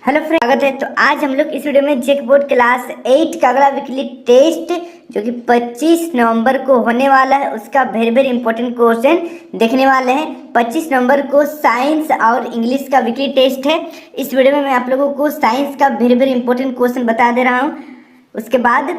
Hello friend, स्वागत है। तो आज हम लोग इस वीडियो में जेक बोर्ड क्लास 8 का अगला वीकली टेस्ट जो कि 25 नवंबर को होने वाला है उसका वेरी इंपॉर्टेंट क्वेश्चन देखने वाले हैं। 25 नवंबर को साइंस और इंग्लिश का वीकली टेस्ट है। इस वीडियो में मैं आप लोगों को साइंस का वेरी इंपॉर्टेंट क्वेश्चन बता दे रहा हूँ। उसके बाद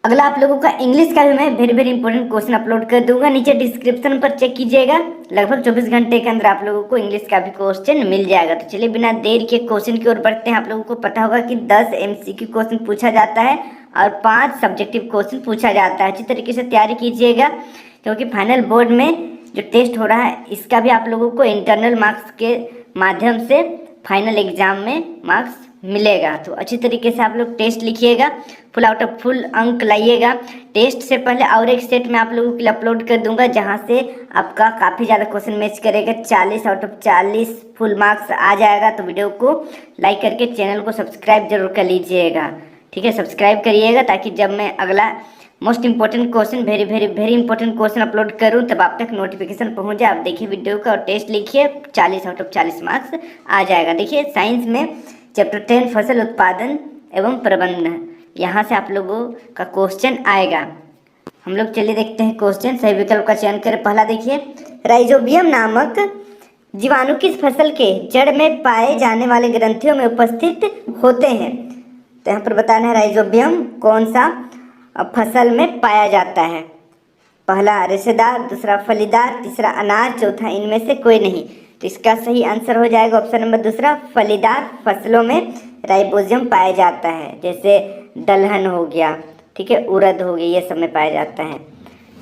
अगला आप लोगों का इंग्लिश का भी मैं वेरी इंपॉर्टेंट क्वेश्चन अपलोड कर दूंगा। नीचे डिस्क्रिप्शन पर चेक कीजिएगा। लगभग 24 घंटे के अंदर आप लोगों को इंग्लिश का भी क्वेश्चन मिल जाएगा। तो चलिए बिना देर के क्वेश्चन की ओर बढ़ते हैं। आप लोगों को पता होगा कि 10 MCQ क्वेश्चन पूछा जाता है और 5 सब्जेक्टिव क्वेश्चन पूछा जाता है। अच्छी तरीके से तैयारी कीजिएगा क्योंकि फाइनल बोर्ड में जो टेस्ट हो रहा है इसका भी आप लोगों को इंटरनल मार्क्स के माध्यम से फाइनल एग्जाम में मार्क्स मिलेगा। तो अच्छी तरीके से आप लोग टेस्ट लिखिएगा, फुल आउट ऑफ फुल अंक लाइएगा। टेस्ट से पहले और एक सेट में आप लोगों के लिए अपलोड कर दूंगा जहां से आपका काफ़ी ज़्यादा क्वेश्चन मैच करेगा। 40 आउट ऑफ 40 फुल मार्क्स आ जाएगा। तो वीडियो को लाइक करके चैनल को सब्सक्राइब जरूर कर लीजिएगा। ठीक है, सब्सक्राइब करिएगा ताकि जब मैं अगला most important question very important question upload करूं तब आप तक नोटिफिकेशन पहुंच जाए। आप देखिए वीडियो का और टेस्ट लिखिए, 40 आउट ऑफ 40 मार्क्स आ जाएगा। देखिए साइंस में चैप्टर 10 फसल उत्पादन एवं प्रबंधन, यहाँ से आप लोगों का क्वेश्चन आएगा। हम लोग चलिए देखते हैं क्वेश्चन। सही विकल्प का चयन करें। पहला देखिए, राइजोबियम नामक जीवाणु किस फसल के जड़ में पाए जाने वाले ग्रंथियों में उपस्थित होते हैं। तो यहाँ पर बताना है राइजोबियम कौन सा फसल में पाया जाता है। पहला रेशेदार, दूसरा फलीदार, तीसरा अनाज, चौथा इनमें से कोई नहीं। तो इसका सही आंसर हो जाएगा ऑप्शन नंबर दूसरा, फलीदार फसलों में राइबोजियम पाया जाता है। जैसे दलहन हो गया, ठीक है, उड़द हो गई, ये सब में पाया जाता है।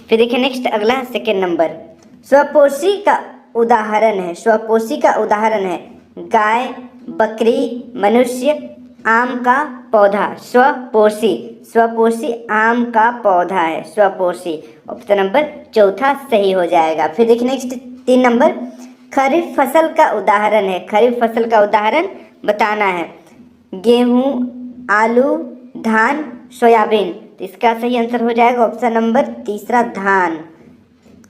फिर देखिए नेक्स्ट अगला सेकेंड नंबर, स्वपोषी का उदाहरण है। स्वपोषी का उदाहरण है गाय, बकरी, मनुष्य, आम का पौधा। स्वपोषी आम का पौधा है स्वपोषी। ऑप्शन नंबर चौथा सही हो जाएगा। फिर देखिए नेक्स्ट 3 नंबर, खरीफ फसल का उदाहरण है। खरीफ फसल का उदाहरण बताना है गेहूं, आलू, धान, सोयाबीन। तो इसका सही आंसर हो जाएगा ऑप्शन नंबर तीसरा, धान।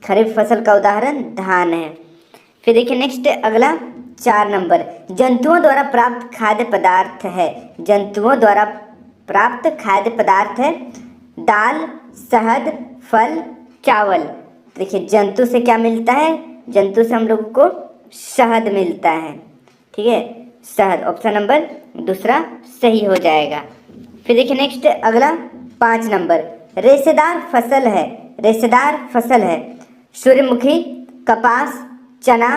खरीफ फसल का उदाहरण धान है। फिर देखिए नेक्स्ट अगला 4 नंबर, जंतुओं द्वारा प्राप्त खाद्य पदार्थ है। जंतुओं द्वारा प्राप्त खाद्य पदार्थ है दाल, शहद, फल, चावल। देखिए जंतु से क्या मिलता है, जंतु से हम लोगों को शहद मिलता है। ठीक है, शहद। ऑप्शन नंबर दूसरा सही हो जाएगा। फिर देखिए नेक्स्ट अगला 5 नंबर, रेशेदार फसल है। रेशेदार फसल है सूर्यमुखी, कपास, चना,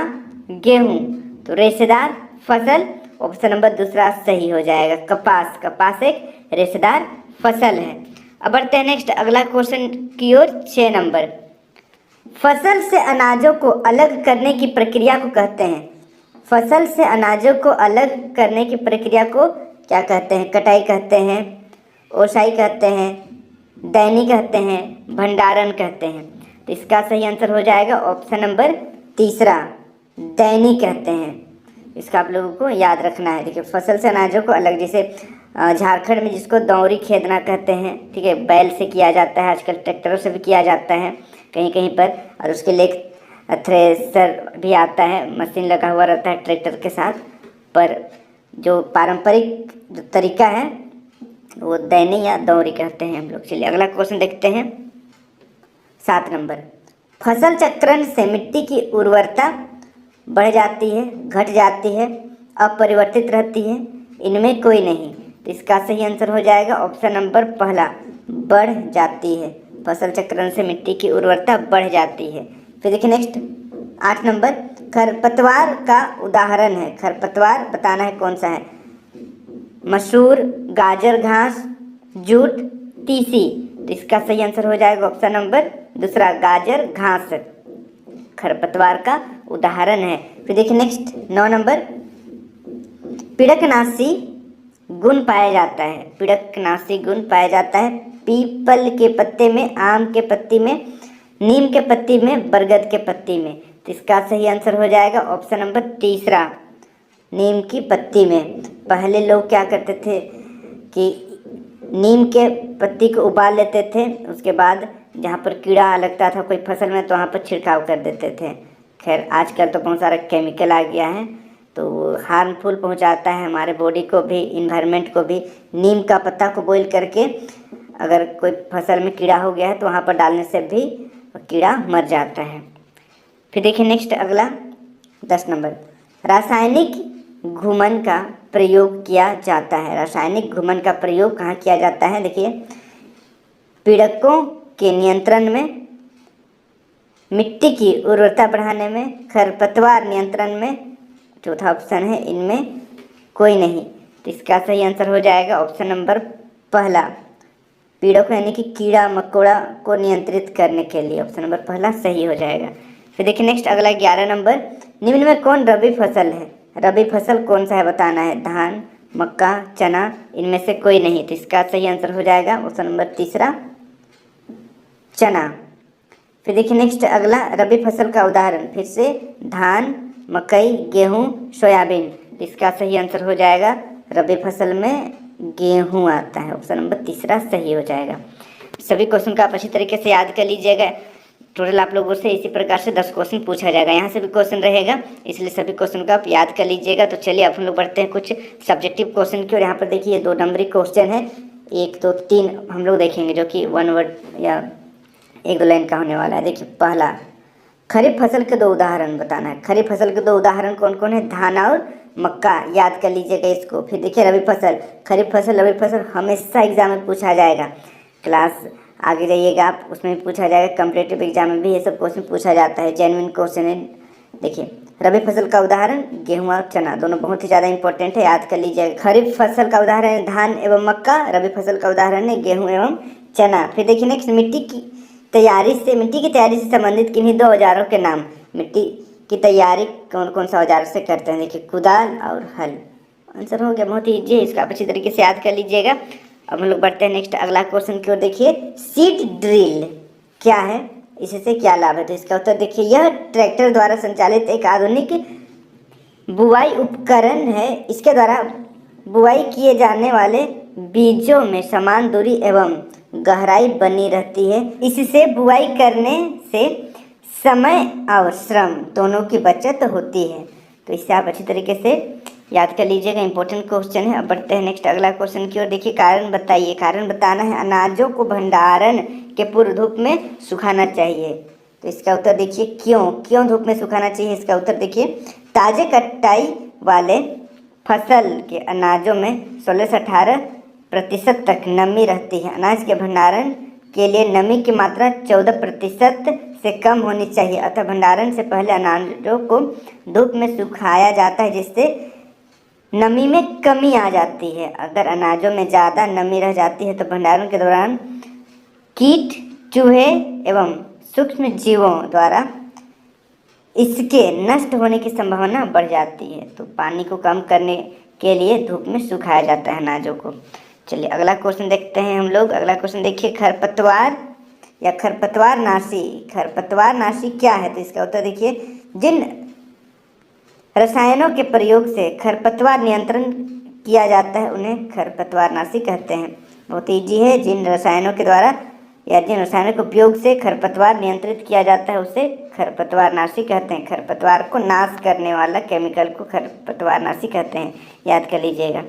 गेहूं। तो रेशेदार फसल ऑप्शन नंबर दूसरा सही हो जाएगा, कपास। कपास एक रेशेदार फसल है। अब बढ़ते हैं नेक्स्ट अगला क्वेश्चन की ओर। 6 नंबर, फसल से अनाजों को अलग करने की प्रक्रिया को कहते हैं। फसल से अनाजों को अलग करने की प्रक्रिया को क्या कहते हैं। कटाई कहते हैं, ओसाई कहते हैं, दैनी कहते हैं, भंडारण कहते हैं। तो इसका सही आंसर हो जाएगा ऑप्शन नंबर तीसरा, दैनी कहते हैं। इसका आप लोगों को याद रखना है। देखिए फसल से अनाजों को अलग, जैसे झारखंड में जिसको दौरी खेदना कहते हैं, ठीक है, बैल से किया जाता है, आजकल ट्रैक्टरों से भी किया जाता है कहीं कहीं पर। और उसके लिए थ्रेसर भी आता है, मशीन लगा हुआ रहता है ट्रैक्टर के साथ। पर जो पारंपरिक जो तरीका है वो दैनी या दौरी कहते हैं हम लोग। चलिए अगला क्वेश्चन देखते हैं। 7 नंबर, फसल चक्रण से मिट्टी की उर्वरता बढ़ जाती है, घट जाती है, अपरिवर्तित रहती है, इनमें कोई नहीं। तो इसका सही आंसर हो जाएगा ऑप्शन नंबर पहला, बढ़ जाती है। फसल चक्रण से मिट्टी की उर्वरता बढ़ जाती है। फिर देखिए नेक्स्ट 8 नंबर, खरपतवार का उदाहरण है। खरपतवार बताना है कौन सा है। मसूर, गाजर घास, जूट, तीसी। तो इसका सही आंसर हो जाएगा ऑप्शन नंबर दूसरा, गाजर घास खरपतवार का उदाहरण है। फिर देखिए नेक्स्ट 9 नंबर, पीड़कनाशी गुण पाया जाता है। पीड़कनाशी गुण पाया जाता है पीपल के पत्ते में, आम के पत्ती में, नीम के पत्ती में, बरगद के पत्ती में। तो इसका सही आंसर हो जाएगा ऑप्शन नंबर तीसरा, नीम की पत्ती में। पहले लोग क्या करते थे कि नीम के पत्ती को उबाल लेते थे, उसके बाद जहाँ पर कीड़ा लगता था कोई फसल में तो वहाँ पर छिड़काव कर देते थे। खैर आजकल तो बहुत सारा केमिकल आ गया है, तो हार्मफुल पहुंचाता है हमारे बॉडी को भी, इन्वायरमेंट को भी। नीम का पत्ता को बॉईल करके अगर कोई फसल में कीड़ा हो गया है तो वहाँ पर डालने से भी कीड़ा मर जाता है। फिर देखिए नेक्स्ट अगला 10 नंबर, रासायनिक घुमन का प्रयोग किया जाता है। रासायनिक घुमन का प्रयोग कहाँ किया जाता है? देखिए, पीड़कों के नियंत्रण में, मिट्टी की उर्वरता बढ़ाने में, खरपतवार नियंत्रण में। चौथा ऑप्शन है इनमें कोई नहीं। तो इसका सही आंसर हो जाएगा ऑप्शन नंबर पहला, पीड़क यानी कि कीड़ा मकोड़ा को नियंत्रित करने के लिए। ऑप्शन नंबर पहला सही हो जाएगा। फिर देखिए नेक्स्ट अगला 11 नंबर, निम्न में कौन रबी फसल है? रबी फसल कौन सा है बताना है। धान, मक्का, चना, इनमें से कोई नहीं। तो इसका सही आंसर हो जाएगा ऑप्शन नंबर तीसरा, चना। फिर देखिए नेक्स्ट अगला, रबी फसल का उदाहरण, फिर से धान, मकई, गेहूं, सोयाबीन। इसका सही आंसर हो जाएगा रबी फसल में गेहूं आता है। ऑप्शन नंबर तीसरा सही हो जाएगा। सभी क्वेश्चन का आप अच्छी तरीके से याद कर लीजिएगा। टोटल आप लोगों से इसी प्रकार से 10 क्वेश्चन पूछा जाएगा, यहाँ से भी क्वेश्चन रहेगा, इसलिए सभी क्वेश्चन का आप याद कर लीजिएगा। तो चलिए अब हम लोग बढ़ते हैं कुछ सब्जेक्टिव क्वेश्चन की। और यहाँ पर देखिए 2 नंबरी क्वेश्चन है, 1 2 3 हम लोग देखेंगे, जो कि 1 वर्ड या 1-2 लाइन का होने वाला है। देखिए पहला, खरीफ फसल के 2 उदाहरण बताना है। खरीफ फसल के 2 उदाहरण कौन कौन है? धान और मक्का, याद कर लीजिएगा इसको। फिर देखिए रबी फसल, खरीफ फसल, रबी फसल हमेशा एग्जाम में पूछा जाएगा। क्लास आगे जाइएगा आप, उसमें भी पूछा जाएगा। कम्पिटेटिव एग्जाम में भी ये सब क्वेश्चन पूछा जाता है, जेन्युइन क्वेश्चन है। देखिए रबी फसल का उदाहरण गेहूं और चना, दोनों बहुत ही ज़्यादा इंपॉर्टेंट है, याद कर लीजिएगा। खरीफ फसल का उदाहरण है धान एवं मक्का, रबी फसल का उदाहरण है गेहूँ एवं चना। फिर देखिए नेक्स्ट, मिट्टी की तैयारी से संबंधित किन्हीं 2 औजारों के नाम। मिट्टी की तैयारी कौन कौन सा औजार से करते हैं? देखिए कुदाल और हल। आंसर हो गया, बहुत ही ईजी है, इसका आप अच्छी तरीके से याद कर लीजिएगा। अब हम लोग बढ़ते हैं नेक्स्ट अगला क्वेश्चन की ओर। देखिए सीड ड्रिल क्या है, इससे क्या लाभ है? तो इसका उत्तर देखिए, यह ट्रैक्टर द्वारा संचालित एक आधुनिक बुवाई उपकरण है। इसके द्वारा बुवाई किए जाने वाले बीजों में समान दूरी एवं गहराई बनी रहती है। इससे बुआई करने से समय और श्रम दोनों की बचत होती है। तो इससे आप अच्छी तरीके से याद कर लीजिएगा, इंपॉर्टेंट क्वेश्चन है। अब बढ़ते हैं नेक्स्ट अगला क्वेश्चन की ओर। देखिए कारण बताइए, कारण बताना है, अनाजों को भंडारण के पूर्व धूप में सुखाना चाहिए। तो इसका उत्तर देखिए, क्यों धूप में सुखाना चाहिए? इसका उत्तर देखिए, ताजे कटाई वाले फसल के अनाजों में 16 से 18% तक नमी रहती है। अनाज के भंडारण के लिए नमी की मात्रा 14% से कम होनी चाहिए, अतः भंडारण से पहले अनाजों को धूप में सुखाया जाता है, जिससे नमी में कमी आ जाती है। अगर अनाजों में ज़्यादा नमी रह जाती है तो भंडारण के दौरान कीट, चूहे एवं सूक्ष्म जीवों द्वारा इसके नष्ट होने की संभावना बढ़ जाती है। तो पानी को कम करने के लिए धूप में सुखाया जाता है अनाजों को। चलिए अगला क्वेश्चन देखते हैं हम लोग। अगला क्वेश्चन देखिए, खरपतवार या खरपतवारनाशी, खरपतवारनाशी क्या है? तो इसका उत्तर देखिए, जिन रसायनों के प्रयोग से खरपतवार नियंत्रण किया जाता है उन्हें खरपतवारनाशी कहते हैं। बहुत ईजी है, जिन रसायनों के द्वारा या जिन रसायनों के उपयोग से खरपतवार नियंत्रित किया जाता है उसे खरपतवारनाशी कहते हैं। खरपतवार को नाश करने वाला केमिकल को खरपतवारनाशी कहते हैं, याद कर लीजिएगा।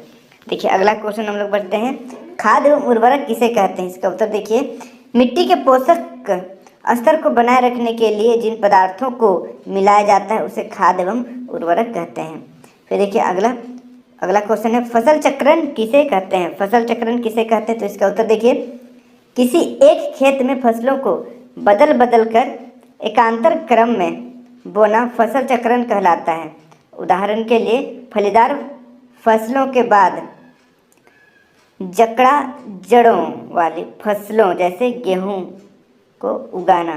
देखिए अगला क्वेश्चन हम लोग बढ़ते हैं, खाद एवं उर्वरक किसे कहते हैं? इसका उत्तर देखिए, मिट्टी के पोषक स्तर को बनाए रखने के लिए जिन पदार्थों को मिलाया जाता है उसे खाद एवं उर्वरक कहते हैं। फिर देखिए अगला क्वेश्चन है, फसल चक्रण किसे कहते हैं? फसल चक्रण किसे कहते हैं? तो इसका उत्तर देखिए, किसी एक खेत में फसलों को बदल बदल कर एकांतर क्रम में बोना फसल चक्रण कहलाता है। उदाहरण के लिए फलीदार फसलों के बाद जकड़ा जड़ों वाली फसलों जैसे गेहूं को उगाना।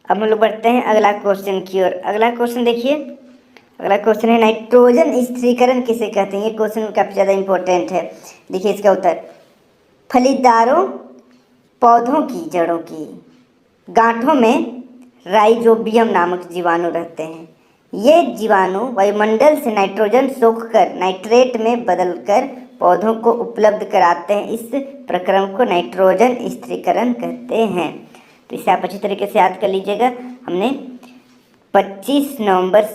अब हम लोग बढ़ते हैं अगला क्वेश्चन की ओर। अगला क्वेश्चन देखिए, अगला क्वेश्चन है, नाइट्रोजन स्थिरीकरण किसे कहते हैं? ये क्वेश्चन काफ़ी ज़्यादा इंपॉर्टेंट है। देखिए इसका उत्तर, फलीदारों पौधों की जड़ों की गांठों में राइजोबियम नामक जीवाणु रहते हैं। ये जीवाणु वायुमंडल से नाइट्रोजन सोखकर नाइट्रेट में बदलकर पौधों को उपलब्ध कराते हैं। इस प्रक्रम को नाइट्रोजन स्थिरीकरण कहते हैं। तो इसे आप अच्छी तरीके से याद कर लीजिएगा। हमने 25 नवंबर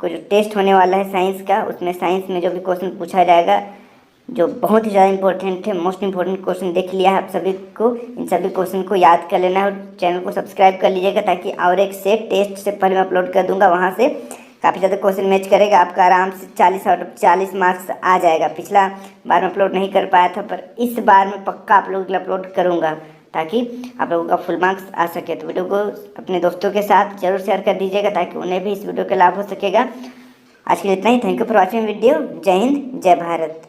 को जो टेस्ट होने वाला है साइंस का, उसमें साइंस में जो भी क्वेश्चन पूछा जाएगा जो बहुत ही ज़्यादा इंपॉर्टेंट है, मोस्ट इंपॉर्टेंट क्वेश्चन देख लिया है आप सभी को, इन सभी क्वेश्चन को याद कर लेना है और चैनल को सब्सक्राइब कर लीजिएगा, ताकि और एक सेट टेस्ट से पहले मैं अपलोड कर दूंगा, वहाँ से काफ़ी ज़्यादा क्वेश्चन मैच करेगा, आपका आराम से 40 आउट ऑफ 40 मार्क्स आ जाएगा। पिछला बार में अपलोड नहीं कर पाया था, पर इस बार मैं पक्का आप लोगों के लिए अपलोड करूँगा, ताकि आप लोगों का फुल मार्क्स आ सके। तो वीडियो को अपने दोस्तों के साथ जरूर शेयर कर दीजिएगा, ताकि उन्हें भी इस वीडियो का लाभ हो सकेगा। आज के लिए इतना ही। Thank you for watching video. जय हिंद, जय भारत।